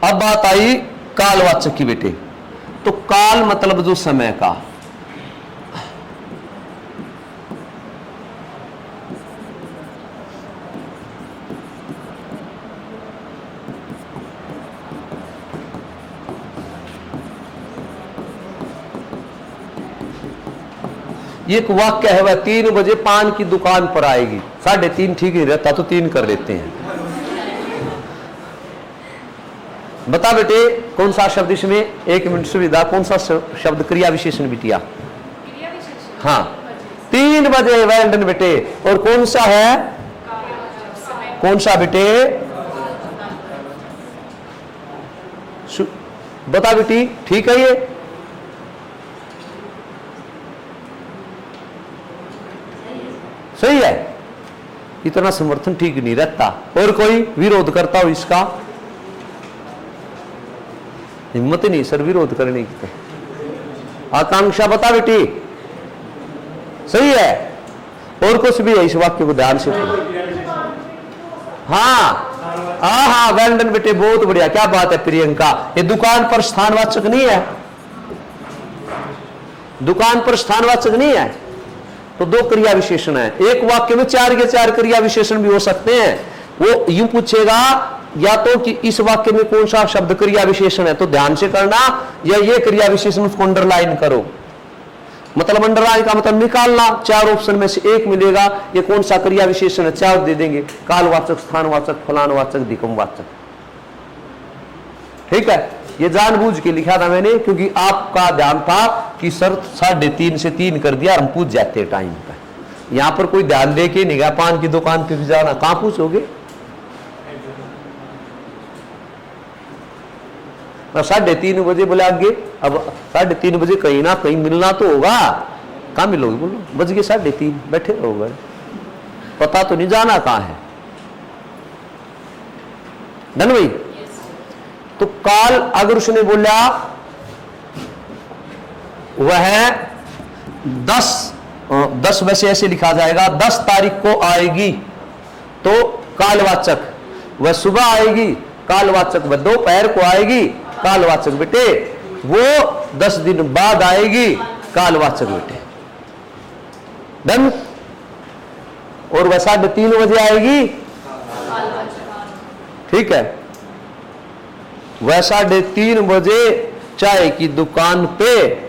अब बात आई कालवाचक की बेटे। तो काल मतलब जो समय का, एक वाक्य है वह 3 बजे पान की दुकान पर आएगी, 3:30 ठीक ही रहता तो 3 कर लेते हैं। बता बेटे कौन सा शब्द इसमें, 1 मिनट सुविधा, कौन सा शब्द क्रिया विशेषण बिटिया? हाँ 3 बजे वेल्डन बेटे। और कौन सा है, कौन सा बेटे? बता बेटी ठीक है ये? सही है, इतना समर्थन ठीक नहीं रहता। और कोई विरोध करता हो इसका? हिम्मत नहीं सर विरोध करने की। तो आकांक्षा बता बेटी सही है? और कुछ भी है इस वाक्य को ध्यान से पढ़ो। हाँ वेल्डन बेटे बहुत बढ़िया, क्या बात है प्रियंका। ये दुकान पर स्थानवाचक नहीं है, दुकान पर स्थानवाचक नहीं है। तो 2 क्रिया विशेषण है, एक वाक्य में 4 के 4 क्रिया विशेषण भी हो सकते हैं। वो यूं पूछेगा या तो कि इस वाक्य में कौन सा शब्द क्रिया विशेषण है, तो ध्यान से करना, या ये क्रिया विशेषण उसको अंडरलाइन करो। मतलब अंडरलाइन का मतलब निकालना, 4 ऑप्शन में से एक मिलेगा, ये कौन सा क्रिया विशेषण है, 4 दे देंगे, कालवाचक, स्थानवाचक, फलानवाचक, दिक्कमवाचक। ठीक है, ये जानबूझ के लिखा था मैंने, क्योंकि आपका ध्यान था कि सर 3:30 से 3 कर दिया, हम पूछ जाते टाइम पर। यहां पर कोई ध्यान दे के नहीं गया, पान की दुकान पे भी जाना, कहां पूछोगे? 3:30 बजे बोले आगे, अब 3:30 बजे कहीं ना कहीं मिलना तो होगा, कहां मिलोगे? बोलो बज गए 3:30, बैठे रहोगे, पता तो नहीं जाना कहां है। डन भाई? तो काल अगर उसने बोला वह 10 वैसे ऐसे लिखा जाएगा, 10 तारीख को आएगी तो कालवाचक, वह सुबह आएगी कालवाचक, वह दोपहर को आएगी कालवाचक बेटे, वो 10 दिन बाद आएगी कालवाचक बेटे। डन? और वह 3:30 बजे आएगी, ठीक है, वह 3:30 बजे चाय की दुकान पे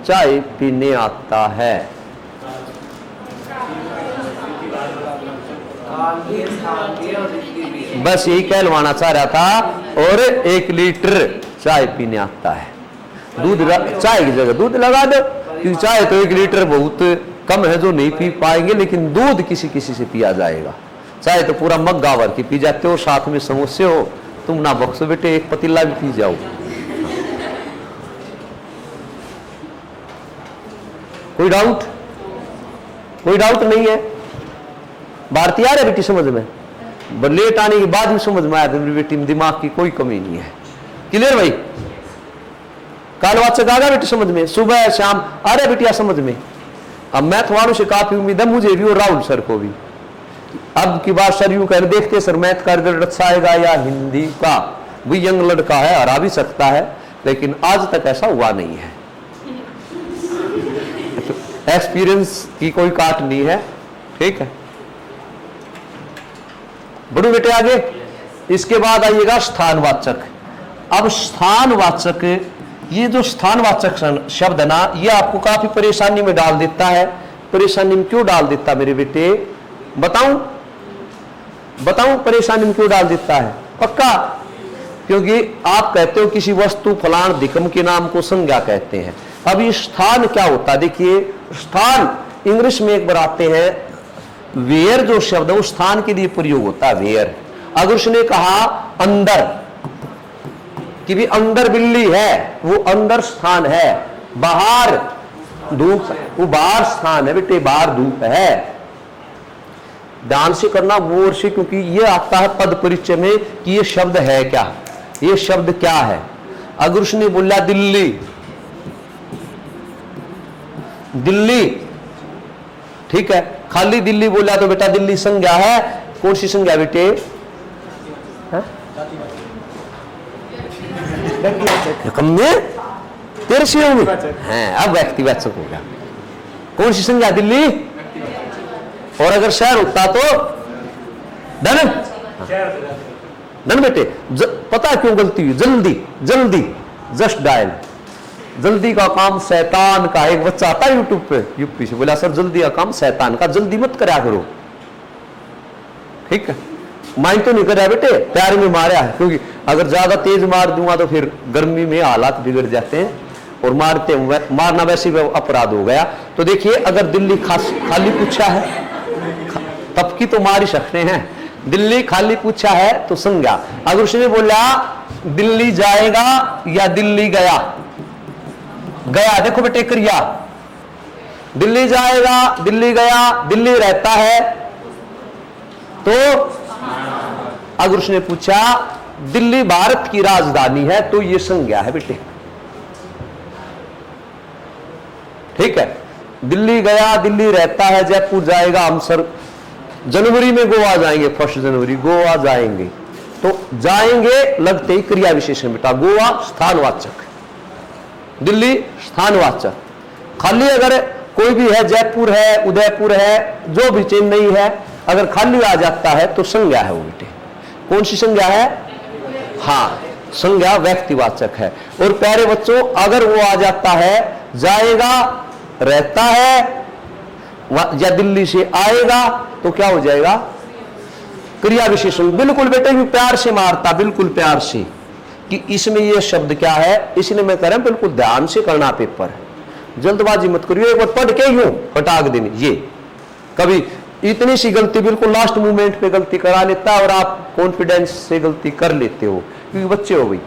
चाय पीने आता है। बस यही कहलवाना चाह रहा था। और 1 लीटर चाय पीने आता है, दूध चाय की जगह दूध लगा दो, क्योंकि चाय तो 1 लीटर बहुत कम है जो नहीं पी पाएंगे, लेकिन दूध किसी किसी से पिया जाएगा। चाय तो पूरा मग्गा भर के पी जाते हो, साथ में समोसे हो, तुम ना बख्शो बेटे, 1 पतीला भी पी जाओ। कोई डाउट? कोई डाउट नहीं है? भारतीय आ रहा है बेटी समझ में? लेट आने के बाद भी समझ में आया बेटी, दिमाग की कोई कमी नहीं है। क्लियर भाई? कालवाचक आ गया बेटी समझ में? सुबह शाम आ रहा बेटिया समझ में? अब मैथ वालों से काफी उम्मीद है, मुझे भी और राहुल सर को भी। अब की बात सर यूं कह देखते सर मैथ का रिजल्ट अच्छा आएगा या हिंदी का? वो यंग लड़का है, हरा भी सकता है, लेकिन आज तक ऐसा हुआ नहीं है। एक्सपीरियंस की कोई काट नहीं है। ठीक है, बढ़ो बेटे आगे। इसके बाद आइएगा स्थानवाचक। अब स्थानवाचक, ये जो स्थानवाचक शब्द है ना, ये आपको काफी परेशानी में डाल देता है। परेशानी में क्यों डाल देता मेरे बेटे? बताऊं परेशानी में क्यों डाल देता है? पक्का? क्योंकि आप कहते हो किसी वस्तु फलान दिक्कम के नाम को संज्ञा कहते हैं। अब ये स्थान क्या होता है? देखिए स्थान इंग्लिश में एक बार आते हैं, वेयर जो शब्द है वो स्थान के लिए प्रयोग होता है, वेयर। अगर उसने कहा अंदर, कि भी अंदर बिल्ली है, वो अंदर स्थान है। बाहर धूप, वो बाहर स्थान है बेटे, बाहर धूप है। ध्यान से करना गौर से, क्योंकि ये आता है पद परिचय में कि ये शब्द है क्या, ये शब्द क्या है। अगर उसने बोला दिल्ली, दिल्ली, ठीक है, खाली दिल्ली बोला तो बेटा दिल्ली संज्ञा है। कौन सी संज्ञा बेटे? कम में तेरे से होंगे हैं, अब व्यक्तिवाचक हो गया। कौन सी संज्ञा? दिल्ली। और अगर शहर होता तो डन, डन बेटे। पता क्यों गलती हुई? जल्दी जल्दी, जस्ट डायल। जल्दी का काम शैतान का। एक बच्चा आता है यूट्यूब पे, यूपी से, बोला सर जल्दी का काम शैतान का, जल्दी मत करा करो। ठीक है, माइंड तो नहीं कर रहा बेटे, प्यार में मारा है। क्योंकि अगर ज्यादा तेज मार दूंगा तो फिर गर्मी में हालात बिगड़ जाते हैं, और मारते मारना वैसे भी अपराध हो गया। तो देखिए, अगर दिल्ली खाली पूछा है तब की तो मार ही सकते हैं। दिल्ली खाली पूछा है तो संज्ञा। अगर उसने बोला दिल्ली जाएगा या दिल्ली गया, गया देखो बेटे क्रिया, दिल्ली जाएगा, दिल्ली गया, दिल्ली रहता है, तो अगर उसने पूछा दिल्ली भारत की राजधानी है तो यह संज्ञा है बेटे। ठीक है, दिल्ली गया, दिल्ली रहता है, जयपुर जाएगा, हम सर जनवरी में गोवा जाएंगे, 1 जनवरी गोवा जाएंगे, तो जाएंगे लगते ही क्रिया विशेषण बेटा। गोवा स्थानवाचक, दिल्ली स्थानवाचक। खाली अगर कोई भी है, जयपुर है, उदयपुर है, जो भी, चेन्नई है, अगर खाली आ जाता है तो संज्ञा है वो बेटे। कौन सी संज्ञा है? हाँ, संज्ञा व्यक्तिवाचक है। और प्यारे बच्चों, अगर वो आ जाता है, जाएगा, रहता है, या दिल्ली से आएगा, तो क्या हो जाएगा? क्रिया विशेषण। बिल्कुल बेटे, प्यार से मारता, बिल्कुल प्यार से, कि इसमें ये शब्द क्या है, इसलिए मैं कह रहा हूं बिल्कुल ध्यान से करना पेपर, जल्दबाजी मत करिए। एक बार पढ़ के यूं फटाक देनी, ये कभी इतनी सी गलती बिल्कुल लास्ट मोमेंट पे गलती करा लेता है, और आप कॉन्फिडेंस से गलती कर लेते हो क्योंकि बच्चे हो गई।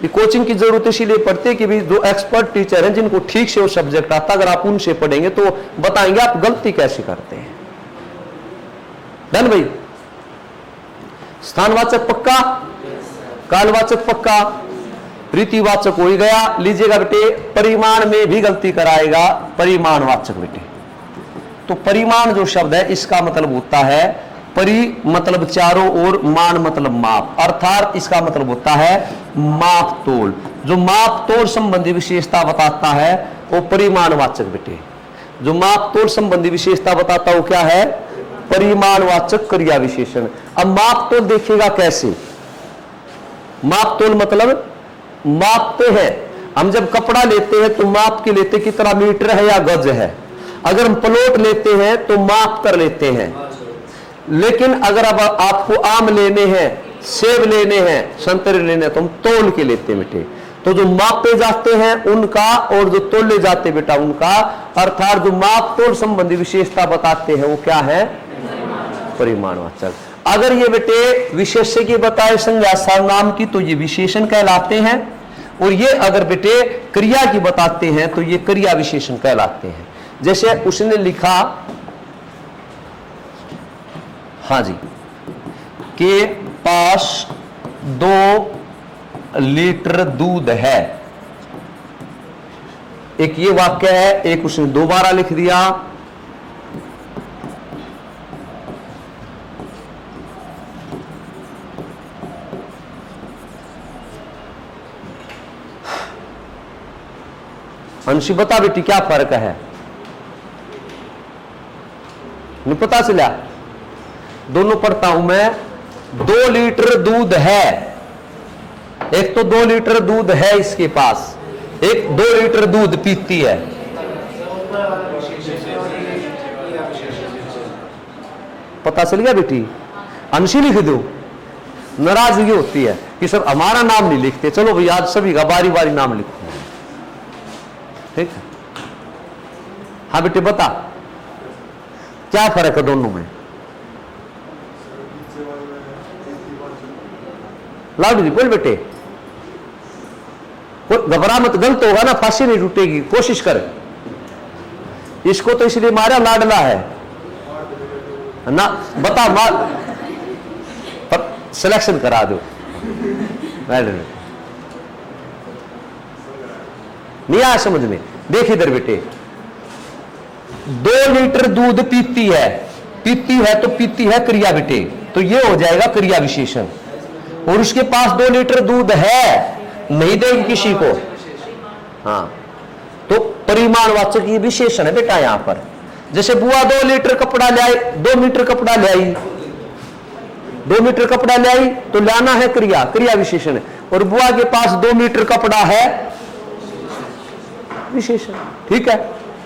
ये कोचिंग की जरूरत इसीलिए पड़ती है कि भी जो एक्सपर्ट टीचर हैं, जिनको ठीक से वो सब्जेक्ट आता, अगर आप उनसे पढ़ेंगे तो बताएंगे आप गलती कैसे करते हैं। डन भाई? स्थानवाचक पक्का, कालवाचक पक्का, रीतिवाचक हो ही गया। लीजिएगा बेटे, परिमाण में भी गलती कराएगा, परिमाणवाचक बेटे। तो परिमाण जो शब्द है, इसका मतलब होता है परि मतलब चारों ओर, मान मतलब माप, अर्थात इसका मतलब होता है माप तोल। जो माप तोल संबंधी विशेषता बताता है वो परिमाणवाचक बेटे। जो माप तोल संबंधी विशेषता बताता है वो क्या है? परिमाणवाचक क्रिया विशेषण। अब माप तोल देखिएगा कैसे। माप तोल मतलब मापते हैं हम, जब कपड़ा लेते हैं तो माप के लेते कितना मीटर है या गज है। अगर हम प्लॉट लेते हैं तो माप कर लेते हैं, लेकिन अगर अब आपको आम लेने हैं, सेब लेने हैं, संतरे लेने हैं, तो हम तोल के लेते हैं बेटे। तो जो मापे जाते हैं उनका और जो तोले जाते बेटा उनका, अर्थात जो माप तोल संबंधी विशेषता बताते हैं वो क्या है? परिमाणवाचक। अगर ये बेटे विशेष्य की बताए संज्ञा सर्वनाम की तो ये विशेषण कहलाते हैं, और ये अगर बेटे क्रिया की बताते हैं तो ये क्रिया विशेषण कहलाते हैं। जैसे उसने लिखा, हाँ जी, के पास 2 लीटर दूध है। एक ये वाक्य है, एक उसने दोबारा लिख दिया। अंशी बता बेटी क्या फर्क है? नहीं पता चला? दोनों पढ़ता हूं मैं। 2 लीटर दूध है, एक तो 2 लीटर दूध है इसके पास, एक 2 लीटर दूध पीती है। पता चल गया बेटी? अंशी लिख दो। नाराजगी होती है कि सर हमारा नाम नहीं लिखते, चलो भाई आज सभी का बारी बारी नाम लिखो। ठीक है? हाँ बेटे बता क्या फर्क है दोनों में? लाउड जी बोल बेटे, घबरा मत, गलत होगा ना फांसी नहीं टूटेगी, कोशिश कर। इसको तो इसलिए मारा लाडला है ना, बता मार पर सिलेक्शन करा दो। नहीं आया समझ में? देख इधर बेटे, 2 लीटर दूध पीती है, पीती है तो पीती है क्रिया बेटे, तो ये हो जाएगा क्रिया विशेषण। और उसके पास 2 लीटर दूध है, नहीं देगी किसी को। हाँ, तो परिमाणवाचक ये विशेषण है बेटा यहां पर। जैसे बुआ 2 लीटर कपड़ा ले आई, 2 मीटर कपड़ा ले आई, 2 मीटर कपड़ा ले आई तो लाना है क्रिया, क्रिया विशेषण है। और बुआ के पास 2 मीटर कपड़ा है, विशेषण। ठीक है।